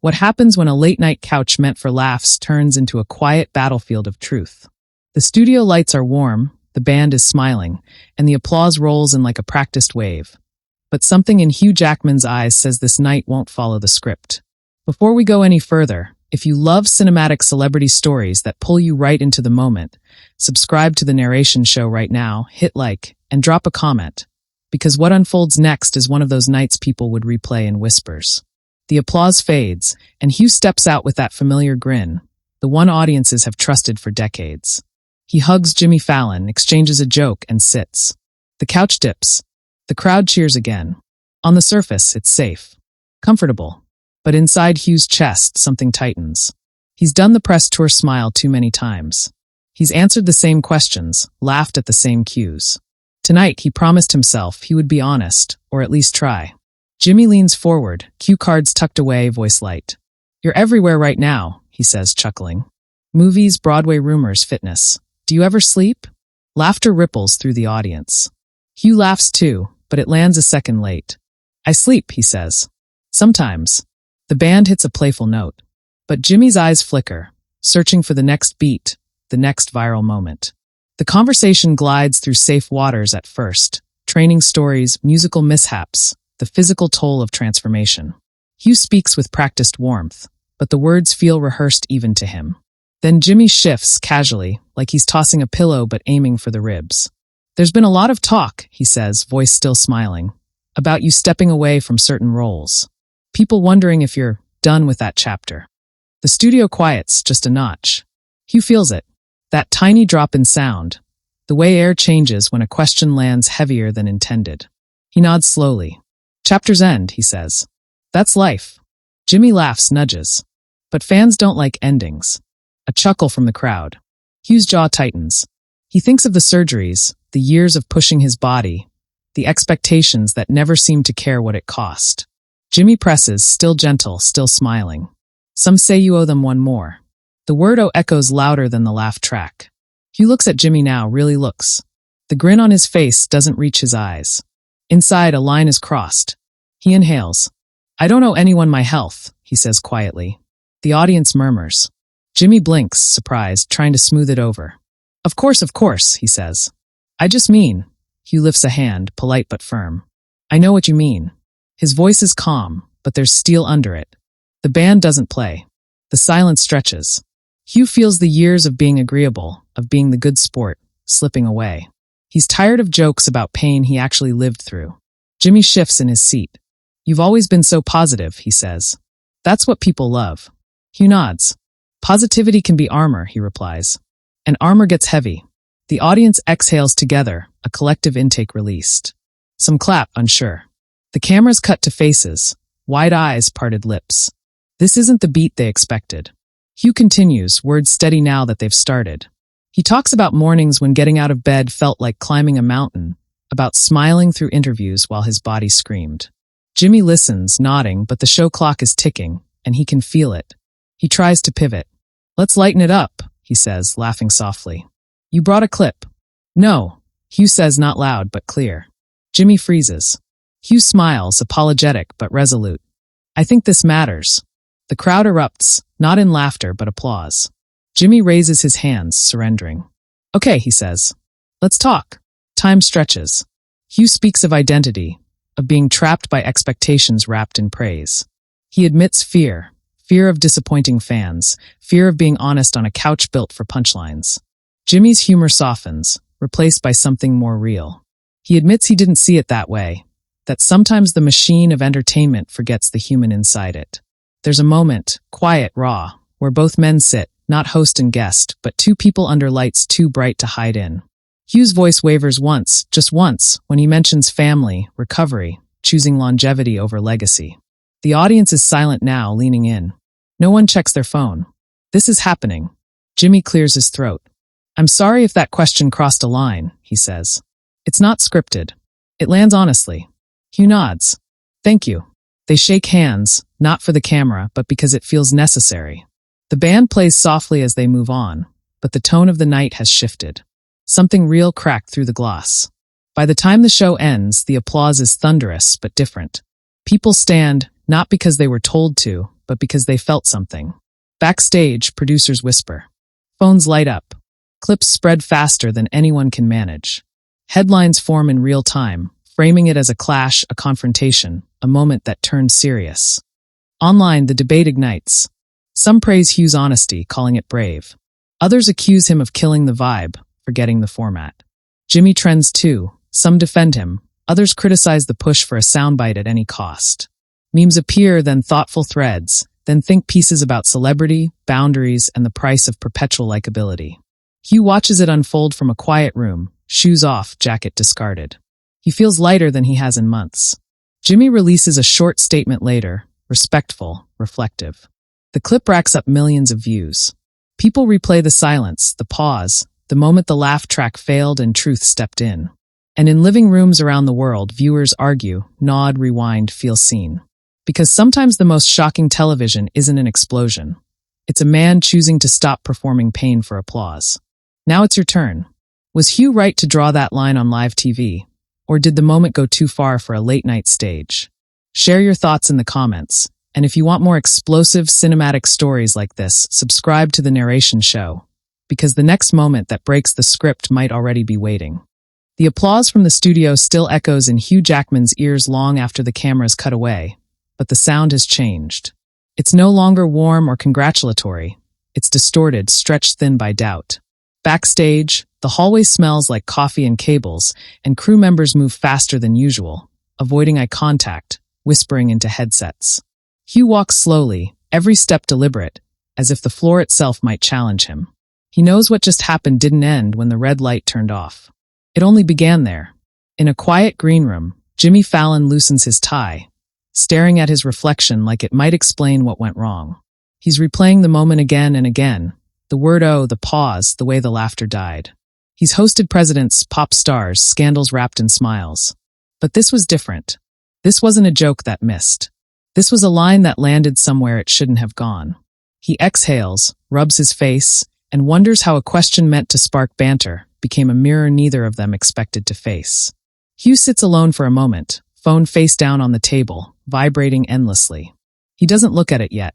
What happens when a late-night couch meant for laughs turns into a quiet battlefield of truth? The studio lights are warm, the band is smiling, and the applause rolls in like a practiced wave. But something in Hugh Jackman's eyes says this night won't follow the script. Before we go any further, if you love cinematic celebrity stories that pull you right into the moment, subscribe to the narration show right now, hit like, and drop a comment. Because what unfolds next is one of those nights people would replay in whispers. The applause fades, and Hugh steps out with that familiar grin, the one audiences have trusted for decades. He hugs Jimmy Fallon, exchanges a joke, and sits. The couch dips. The crowd cheers again. On the surface, it's safe. Comfortable. But inside Hugh's chest, something tightens. He's done the press tour smile too many times. He's answered the same questions, laughed at the same cues. Tonight, he promised himself he would be honest, or at least try. Jimmy leans forward, cue cards tucked away, voice light. "You're everywhere right now," he says, chuckling. "Movies, Broadway rumors, fitness. Do you ever sleep?" Laughter ripples through the audience. Hugh laughs too, but it lands a second late. "I sleep," he says. "Sometimes." The band hits a playful note. But Jimmy's eyes flicker, searching for the next beat, the next viral moment. The conversation glides through safe waters at first, training stories, musical mishaps, the physical toll of transformation. Hugh speaks with practiced warmth, but the words feel rehearsed even to him. Then Jimmy shifts casually, like he's tossing a pillow but aiming for the ribs. "There's been a lot of talk," he says, voice still smiling, "about you stepping away from certain roles. People wondering if you're done with that chapter." The studio quiets just a notch. Hugh feels it. That tiny drop in sound. The way air changes when a question lands heavier than intended. He nods slowly. "Chapters end," he says. "That's life." Jimmy laughs, nudges. But fans don't like endings. A chuckle from the crowd. Hugh's jaw tightens. He thinks of the surgeries, the years of pushing his body, the expectations that never seemed to care what it cost. Jimmy presses, still gentle, still smiling. "Some say you owe them one more." The word "oh" echoes louder than the laugh track. Hugh looks at Jimmy now, really looks. The grin on his face doesn't reach his eyes. Inside, a line is crossed. He inhales. "I don't owe anyone my health," he says quietly. The audience murmurs. Jimmy blinks, surprised, trying to smooth it over. Of course, he says. "I just mean," Hugh lifts a hand, polite but firm. "I know what you mean." His voice is calm, but there's steel under it. The band doesn't play. The silence stretches. Hugh feels the years of being agreeable, of being the good sport, slipping away. He's tired of jokes about pain he actually lived through. Jimmy shifts in his seat. "You've always been so positive," he says. "That's what people love." Hugh nods. "Positivity can be armor," he replies. And armor gets heavy. The audience exhales together, a collective intake released. Some clap, unsure. The cameras cut to faces, wide eyes, parted lips. This isn't the beat they expected. Hugh continues, words steady now that they've started. He talks about mornings when getting out of bed felt like climbing a mountain, about smiling through interviews while his body screamed. Jimmy listens, nodding, but the show clock is ticking, and he can feel it. He tries to pivot. "Let's lighten it up," he says, laughing softly. "You brought a clip." "No," Hugh says, not loud but clear. Jimmy freezes. Hugh smiles, apologetic but resolute. "I think this matters." The crowd erupts, not in laughter but applause. Jimmy raises his hands, surrendering. "Okay," he says. "Let's talk." Time stretches. Hugh speaks of identity, of being trapped by expectations wrapped in praise. He admits fear of disappointing fans, fear of being honest on a couch built for punchlines. Jimmy's humor softens, replaced by something more real. He admits he didn't see it that way, that sometimes the machine of entertainment forgets the human inside it. There's a moment, quiet, raw, where both men sit, not host and guest, but two people under lights too bright to hide in. Hugh's voice wavers once, just once, when he mentions family, recovery, choosing longevity over legacy. The audience is silent now, leaning in. No one checks their phone. This is happening. Jimmy clears his throat. "I'm sorry if that question crossed a line," he says. "It's not scripted. It lands honestly." Hugh nods. "Thank you." They shake hands, not for the camera, but because it feels necessary. The band plays softly as they move on, but the tone of the night has shifted. Something real cracked through the gloss. By the time the show ends, the applause is thunderous but different. People stand, not because they were told to, but because they felt something. Backstage, producers whisper. Phones light up. Clips spread faster than anyone can manage. Headlines form in real time, framing it as a clash, a confrontation, a moment that turned serious. Online, the debate ignites. Some praise Hugh's honesty, calling it brave. Others accuse him of killing the vibe, forgetting the format. Jimmy trends too. Some defend him. Others criticize the push for a soundbite at any cost. Memes appear, then thoughtful threads, then think pieces about celebrity, boundaries, and the price of perpetual likability. Hugh watches it unfold from a quiet room, shoes off, jacket discarded. He feels lighter than he has in months. Jimmy releases a short statement later, respectful, reflective. The clip racks up millions of views. People replay the silence, the pause, the moment the laugh track failed and truth stepped in. And in living rooms around the world, viewers argue, nod, rewind, feel seen. Because sometimes the most shocking television isn't an explosion. It's a man choosing to stop performing pain for applause. Now it's your turn. Was Hugh right to draw that line on live TV? Or did the moment go too far for a late-night stage? Share your thoughts in the comments. And if you want more explosive cinematic stories like this, subscribe to The Narration Show. Because the next moment that breaks the script might already be waiting. The applause from the studio still echoes in Hugh Jackman's ears long after the cameras cut away. But the sound has changed. It's no longer warm or congratulatory. It's distorted, stretched thin by doubt. Backstage, the hallway smells like coffee and cables, and crew members move faster than usual, avoiding eye contact, whispering into headsets. Hugh walks slowly, every step deliberate, as if the floor itself might challenge him. He knows what just happened didn't end when the red light turned off. It only began there. In a quiet green room, Jimmy Fallon loosens his tie, staring at his reflection like it might explain what went wrong. He's replaying the moment again and again. The word "oh," the pause, the way the laughter died. He's hosted presidents, pop stars, scandals wrapped in smiles. But this was different. This wasn't a joke that missed. This was a line that landed somewhere it shouldn't have gone. He exhales, rubs his face, and wonders how a question meant to spark banter became a mirror neither of them expected to face. Hugh sits alone for a moment, phone face down on the table, vibrating endlessly. He doesn't look at it yet.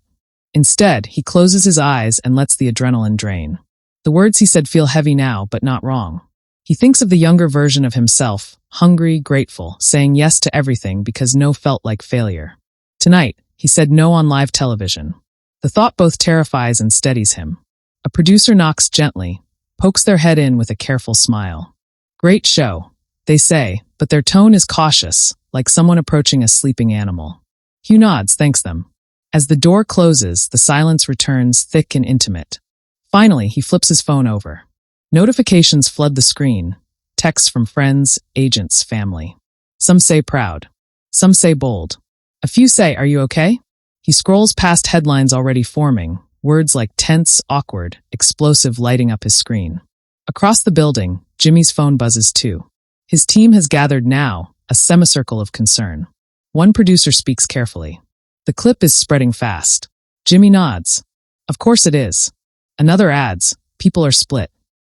Instead, he closes his eyes and lets the adrenaline drain. The words he said feel heavy now, but not wrong. He thinks of the younger version of himself, hungry, grateful, saying yes to everything because no felt like failure. Tonight, he said no on live television. The thought both terrifies and steadies him. A producer knocks gently, pokes their head in with a careful smile. Great show, they say, but their tone is cautious, like someone approaching a sleeping animal. Hugh nods, thanks them. As the door closes, the silence returns thick and intimate. Finally, he flips his phone over. Notifications flood the screen. Texts from friends, agents, family. Some say proud. Some say bold. A few say, "Are you okay?" He scrolls past headlines already forming, words like tense, awkward, explosive lighting up his screen. Across the building, Jimmy's phone buzzes too. His team has gathered now, a semicircle of concern. One producer speaks carefully. The clip is spreading fast. Jimmy nods. Of course it is. Another adds, people are split.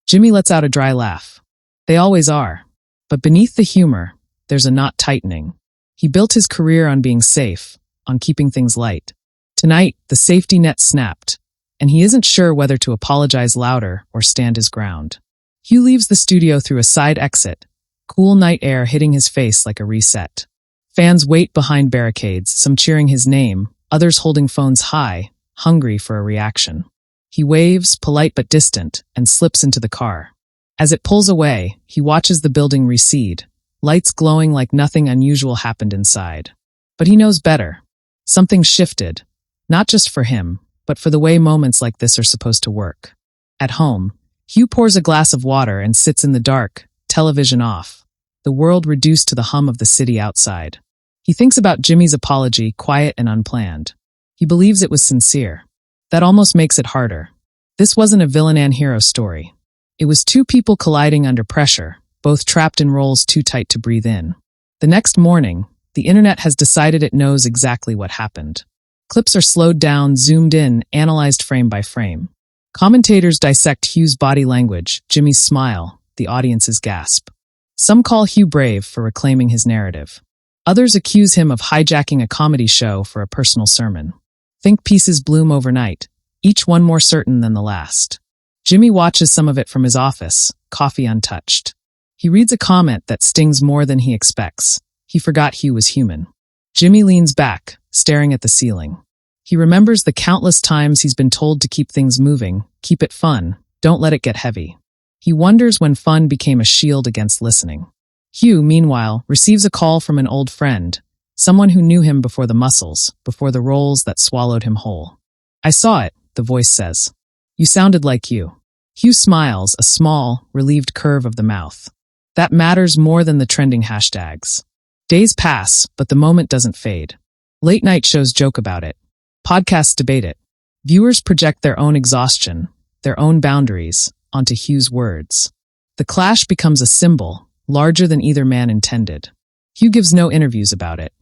Jimmy lets out a dry laugh. They always are. But beneath the humor, there's a knot tightening. He built his career on being safe, on keeping things light. Tonight, the safety net snapped, and he isn't sure whether to apologize louder or stand his ground. Hugh leaves the studio through a side exit, cool night air hitting his face like a reset. Fans wait behind barricades, some cheering his name, others holding phones high, hungry for a reaction. He waves, polite but distant, and slips into the car. As it pulls away, he watches the building recede, lights glowing like nothing unusual happened inside. But he knows better. Something shifted, not just for him, but for the way moments like this are supposed to work. At home, Hugh pours a glass of water and sits in the dark, television off, the world reduced to the hum of the city outside. He thinks about Jimmy's apology, quiet and unplanned. He believes it was sincere. That almost makes it harder. This wasn't a villain and hero story. It was two people colliding under pressure, both trapped in roles too tight to breathe in. The next morning, the internet has decided it knows exactly what happened. Clips are slowed down, zoomed in, analyzed frame by frame. Commentators dissect Hugh's body language, Jimmy's smile, the audience's gasp. Some call Hugh brave for reclaiming his narrative. Others accuse him of hijacking a comedy show for a personal sermon. Think pieces bloom overnight, each one more certain than the last. Jimmy watches some of it from his office, coffee untouched. He reads a comment that stings more than he expects. He forgot Hugh was human. Jimmy leans back, staring at the ceiling. He remembers the countless times he's been told to keep things moving, keep it fun, don't let it get heavy. He wonders when fun became a shield against listening. Hugh, meanwhile, receives a call from an old friend, someone who knew him before the muscles, before the roles that swallowed him whole. "I saw it," the voice says. "You sounded like you." Hugh smiles, a small, relieved curve of the mouth. That matters more than the trending hashtags. Days pass, but the moment doesn't fade. Late night shows joke about it. Podcasts debate it. Viewers project their own exhaustion, their own boundaries, onto Hugh's words. The clash becomes a symbol, larger than either man intended. Hugh gives no interviews about it.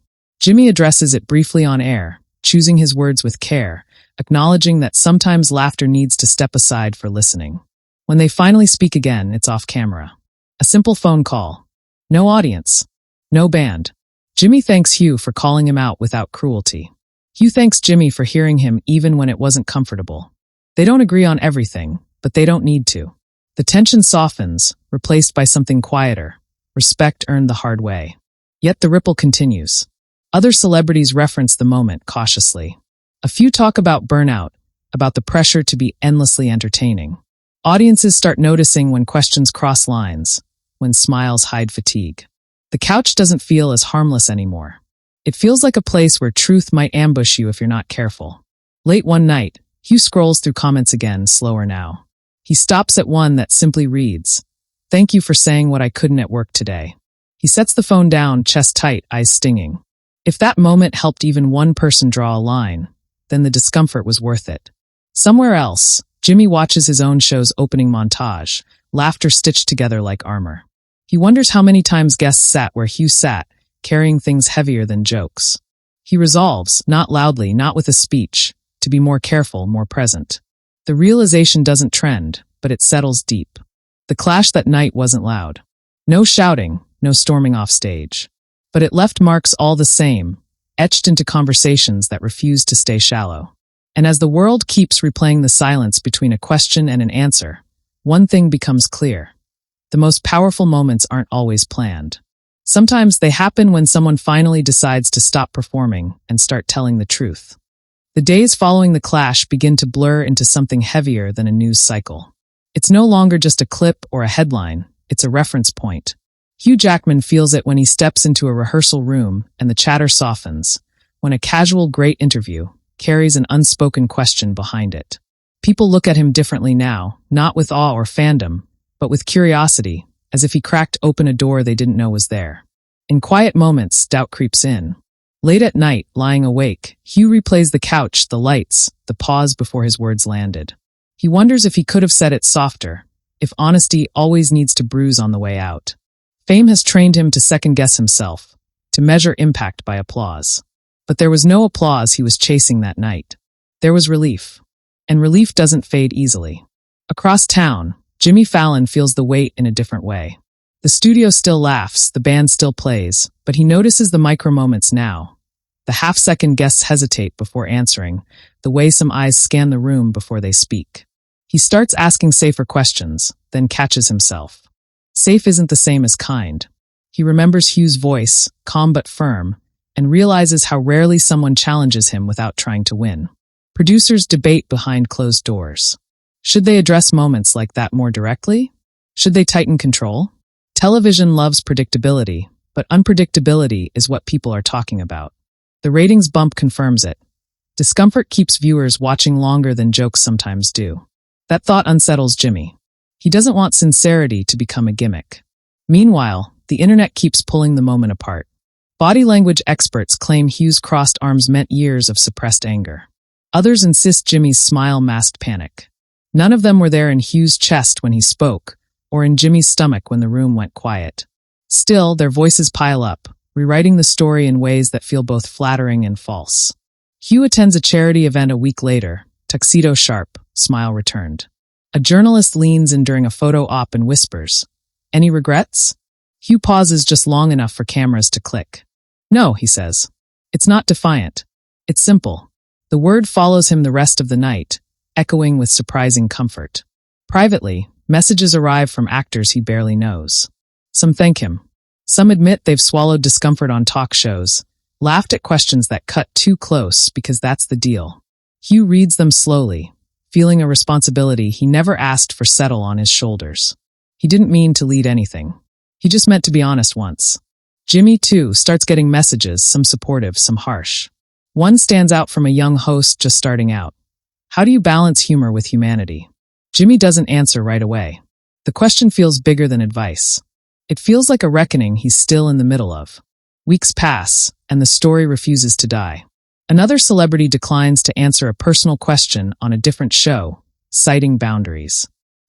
Jimmy addresses it briefly on air, choosing his words with care, acknowledging that sometimes laughter needs to step aside for listening. When they finally speak again, it's off camera. A simple phone call. No audience. No band. Jimmy thanks Hugh for calling him out without cruelty. Hugh thanks Jimmy for hearing him even when it wasn't comfortable. They don't agree on everything, but they don't need to. The tension softens, replaced by something quieter. Respect earned the hard way. Yet the ripple continues. Other celebrities reference the moment cautiously. A few talk about burnout, about the pressure to be endlessly entertaining. Audiences start noticing when questions cross lines, when smiles hide fatigue. The couch doesn't feel as harmless anymore. It feels like a place where truth might ambush you if you're not careful. Late one night, Hugh scrolls through comments again, slower now. He stops at one that simply reads, "Thank you for saying what I couldn't at work today." He sets the phone down, chest tight, eyes stinging. If that moment helped even one person draw a line, then the discomfort was worth it. Somewhere else, Jimmy watches his own show's opening montage, laughter stitched together like armor. He wonders how many times guests sat where Hugh sat, carrying things heavier than jokes. He resolves, not loudly, not with a speech, to be more careful, more present. The realization doesn't trend, but it settles deep. The clash that night wasn't loud. No shouting, no storming off stage. But it left marks all the same, etched into conversations that refused to stay shallow. And as the world keeps replaying the silence between a question and an answer, one thing becomes clear. The most powerful moments aren't always planned. Sometimes they happen when someone finally decides to stop performing and start telling the truth. The days following the clash begin to blur into something heavier than a news cycle. It's no longer just a clip or a headline, it's a reference point. Hugh Jackman feels it when he steps into a rehearsal room and the chatter softens, when a casual great interview carries an unspoken question behind it. People look at him differently now, not with awe or fandom, but with curiosity, as if he cracked open a door they didn't know was there. In quiet moments, doubt creeps in. Late at night, lying awake, Hugh replays the couch, the lights, the pause before his words landed. He wonders if he could have said it softer, if honesty always needs to bruise on the way out. Fame has trained him to second-guess himself, to measure impact by applause. But there was no applause he was chasing that night. There was relief. And relief doesn't fade easily. Across town, Jimmy Fallon feels the weight in a different way. The studio still laughs, the band still plays, but he notices the micro moments now. The half-second guests hesitate before answering, the way some eyes scan the room before they speak. He starts asking safer questions, then catches himself. Safe isn't the same as kind. He remembers Hugh's voice, calm but firm, and realizes how rarely someone challenges him without trying to win. Producers debate behind closed doors. Should they address moments like that more directly? Should they tighten control? Television loves predictability, but unpredictability is what people are talking about. The ratings bump confirms it. Discomfort keeps viewers watching longer than jokes sometimes do. That thought unsettles Jimmy. He doesn't want sincerity to become a gimmick. Meanwhile, the internet keeps pulling the moment apart. Body language experts claim Hugh's crossed arms meant years of suppressed anger. Others insist Jimmy's smile masked panic. None of them were there in Hugh's chest when he spoke, or in Jimmy's stomach when the room went quiet. Still, their voices pile up, rewriting the story in ways that feel both flattering and false. Hugh attends a charity event a week later, tuxedo sharp, smile returned. A journalist leans in during a photo op and whispers, "Any regrets?" Hugh pauses just long enough for cameras to click. "No," he says. It's not defiant. It's simple. The word follows him the rest of the night, echoing with surprising comfort. Privately, messages arrive from actors he barely knows. Some thank him. Some admit they've swallowed discomfort on talk shows, laughed at questions that cut too close because that's the deal. Hugh reads them slowly, feeling a responsibility he never asked for settle on his shoulders. He didn't mean to lead anything. He just meant to be honest once. Jimmy, too, starts getting messages, some supportive, some harsh. One stands out from a young host just starting out. How do you balance humor with humanity? Jimmy doesn't answer right away. The question feels bigger than advice. It feels like a reckoning he's still in the middle of. Weeks pass, and the story refuses to die. Another celebrity declines to answer a personal question on a different show, citing boundaries.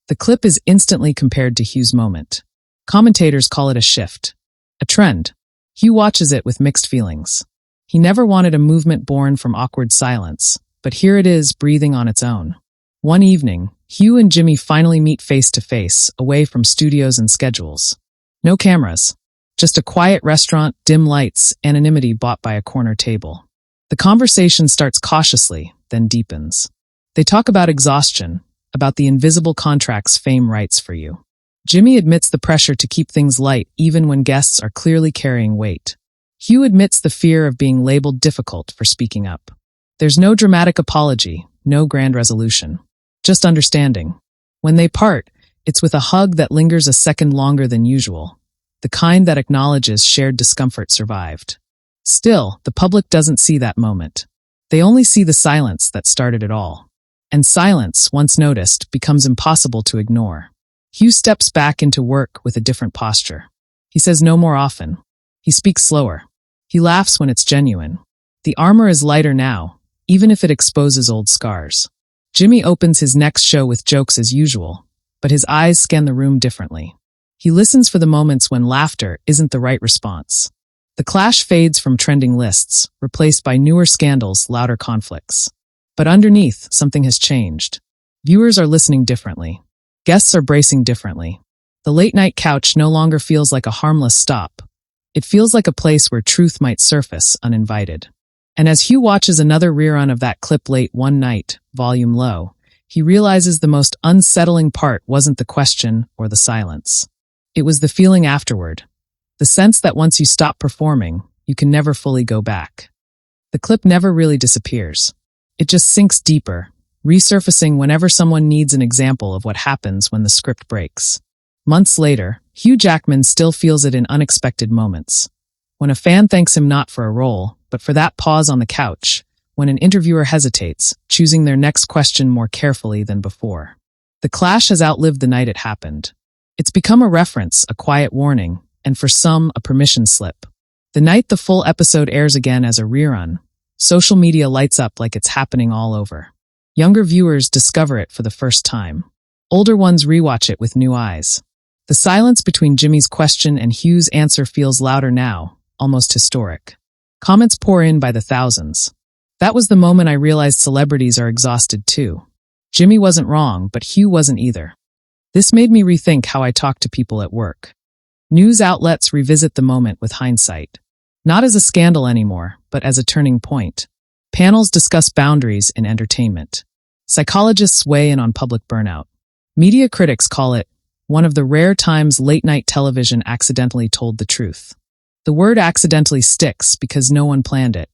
The clip is instantly compared to Hugh's moment. Commentators call it a shift, a trend. Hugh watches it with mixed feelings. He never wanted a movement born from awkward silence, but here it is, breathing on its own. One evening, Hugh and Jimmy finally meet face to face, away from studios and schedules. No cameras, just a quiet restaurant, dim lights, anonymity bought by a corner table. The conversation starts cautiously, then deepens. They talk about exhaustion, about the invisible contracts fame writes for you. Jimmy admits the pressure to keep things light even when guests are clearly carrying weight. Hugh admits the fear of being labeled difficult for speaking up. There's no dramatic apology, no grand resolution. Just understanding. When they part, it's with a hug that lingers a second longer than usual, the kind that acknowledges shared discomfort survived. Still, the public doesn't see that moment. They only see the silence that started it all. And silence, once noticed, becomes impossible to ignore. Hugh steps back into work with a different posture. He says no more often. He speaks slower. He laughs when it's genuine. The armor is lighter now, even if it exposes old scars. Jimmy opens his next show with jokes as usual, but his eyes scan the room differently. He listens for the moments when laughter isn't the right response. The clash fades from trending lists, replaced by newer scandals, louder conflicts. But underneath, something has changed. Viewers are listening differently. Guests are bracing differently. The late-night couch no longer feels like a harmless stop. It feels like a place where truth might surface uninvited. And as Hugh watches another rerun of that clip late one night, volume low, he realizes the most unsettling part wasn't the question or the silence. It was the feeling afterward. The sense that once you stop performing, you can never fully go back. The clip never really disappears. It just sinks deeper, resurfacing whenever someone needs an example of what happens when the script breaks. Months later, Hugh Jackman still feels it in unexpected moments. When a fan thanks him not for a role, but for that pause on the couch, when an interviewer hesitates, choosing their next question more carefully than before. The clash has outlived the night it happened. It's become a reference, a quiet warning, and for some, a permission slip. The night the full episode airs again as a rerun, social media lights up like it's happening all over. Younger viewers discover it for the first time. Older ones rewatch it with new eyes. The silence between Jimmy's question and Hugh's answer feels louder now, almost historic. Comments pour in by the thousands. That was the moment I realized celebrities are exhausted too. Jimmy wasn't wrong, but Hugh wasn't either. This made me rethink how I talk to people at work. News outlets revisit the moment with hindsight. Not as a scandal anymore, but as a turning point. Panels discuss boundaries in entertainment. Psychologists weigh in on public burnout. Media critics call it one of the rare times late-night television accidentally told the truth. The word accidentally sticks because no one planned it.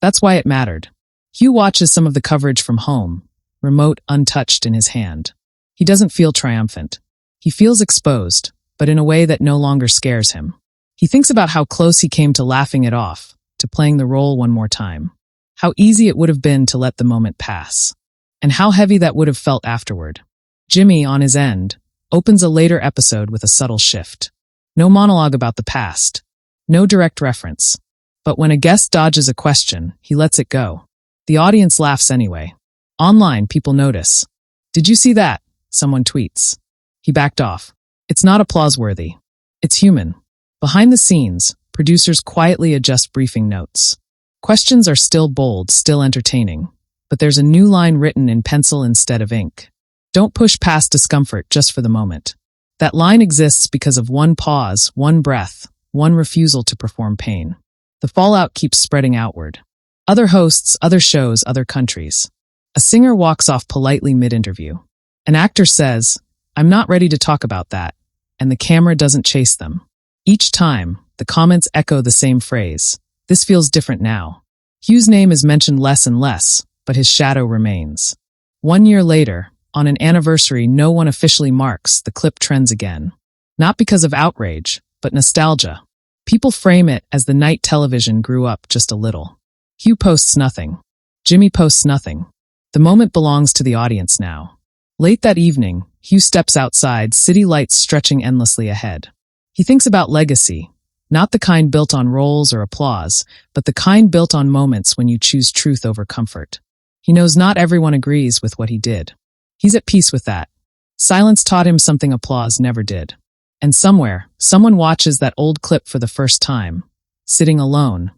That's why it mattered. Hugh watches some of the coverage from home, remote, untouched in his hand. He doesn't feel triumphant. He feels exposed, but in a way that no longer scares him. He thinks about how close he came to laughing it off, to playing the role one more time. How easy it would have been to let the moment pass. And how heavy that would have felt afterward. Jimmy, on his end, opens a later episode with a subtle shift. No monologue about the past. No direct reference. But when a guest dodges a question, he lets it go. The audience laughs anyway. Online, people notice. "Did you see that?" someone tweets. He backed off. It's not applause-worthy. It's human. Behind the scenes, producers quietly adjust briefing notes. Questions are still bold, still entertaining. But there's a new line written in pencil instead of ink. Don't push past discomfort just for the moment. That line exists because of one pause, one breath, one refusal to perform pain. The fallout keeps spreading outward. Other hosts, other shows, other countries. A singer walks off politely mid-interview. An actor says, "I'm not ready to talk about that," and the camera doesn't chase them. Each time, the comments echo the same phrase. This feels different now. Hugh's name is mentioned less and less, but his shadow remains. 1 year later, on an anniversary no one officially marks, the clip trends again. Not because of outrage, but nostalgia. People frame it as the night television grew up just a little. Hugh posts nothing. Jimmy posts nothing. The moment belongs to the audience now. Late that evening, Hugh steps outside, city lights stretching endlessly ahead. He thinks about legacy, not the kind built on roles or applause, but the kind built on moments when you choose truth over comfort. He knows not everyone agrees with what he did. He's at peace with that. Silence taught him something applause never did. And somewhere, someone watches that old clip for the first time, sitting alone,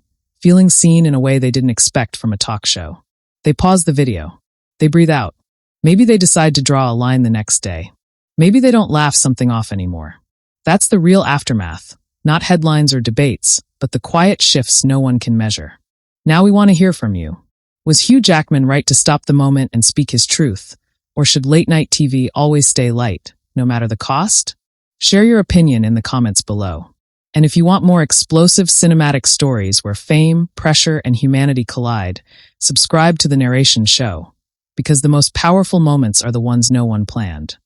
feeling seen in a way they didn't expect from a talk show. They pause the video. They breathe out. Maybe they decide to draw a line the next day. Maybe they don't laugh something off anymore. That's the real aftermath, not headlines or debates, but the quiet shifts no one can measure. Now we want to hear from you. Was Hugh Jackman right to stop the moment and speak his truth? Or should late-night TV always stay light, no matter the cost? Share your opinion in the comments below. And if you want more explosive cinematic stories where fame, pressure, and humanity collide, subscribe to The Narration Show, because the most powerful moments are the ones no one planned.